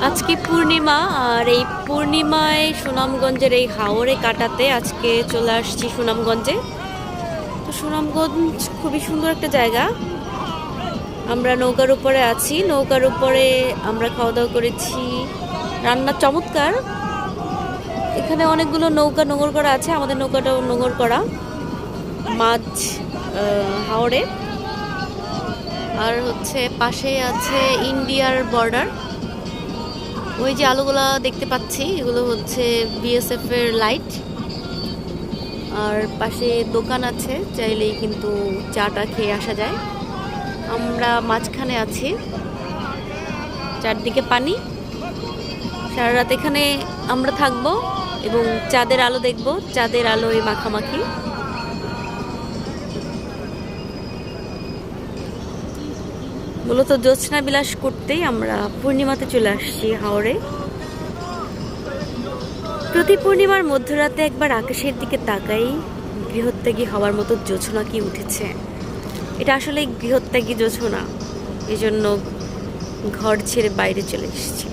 আজকে পূর্ণিমা, আর এই পূর্ণিমায় সুনামগঞ্জের এই হাওরে কাটাতে আজকে চলে আসছি সুনামগঞ্জে। তো সুনামগঞ্জ খুবই সুন্দর একটা জায়গা। আমরা নৌকার উপরে আছি, নৌকার উপরে আমরা খাওয়া দাওয়া করেছি, রান্না চমৎকার। এখানে অনেকগুলো নৌকা নোঙর করা আছে, আমাদের নৌকাটাও নোঙর করা মাছ হাওরে। আর হচ্ছে পাশে আছে ইন্ডিয়ার বর্ডার। ওই যে আলোগুলা দেখতে পাচ্ছি এগুলো হচ্ছে বিএসএফ এর লাইট। আর পাশে দোকান আছে, চাইলেই কিন্তু চাটা খেয়ে আসা যায়। আমরা মাঝখানে আছি, চারদিকে পানি। সারা রাত এখানে আমরা থাকবো এবং চাঁদের আলো দেখব, চাঁদের আলোয় মাখামাখি। মূলত জ্যোৎস্না বিলাস করতেই আমরা পূর্ণিমাতে চলে আসছি হাওরে। প্রতি পূর্ণিমার মধ্যরাতে একবার আকাশের দিকে তাকাই, গৃহত্যাগী হওয়ার মতো জ্যোৎস্না কি উঠেছে। এটা আসলে গৃহত্যাগী জ্যোৎস্না, এই জন্য ঘর ছেড়ে বাইরে চলে এসেছি।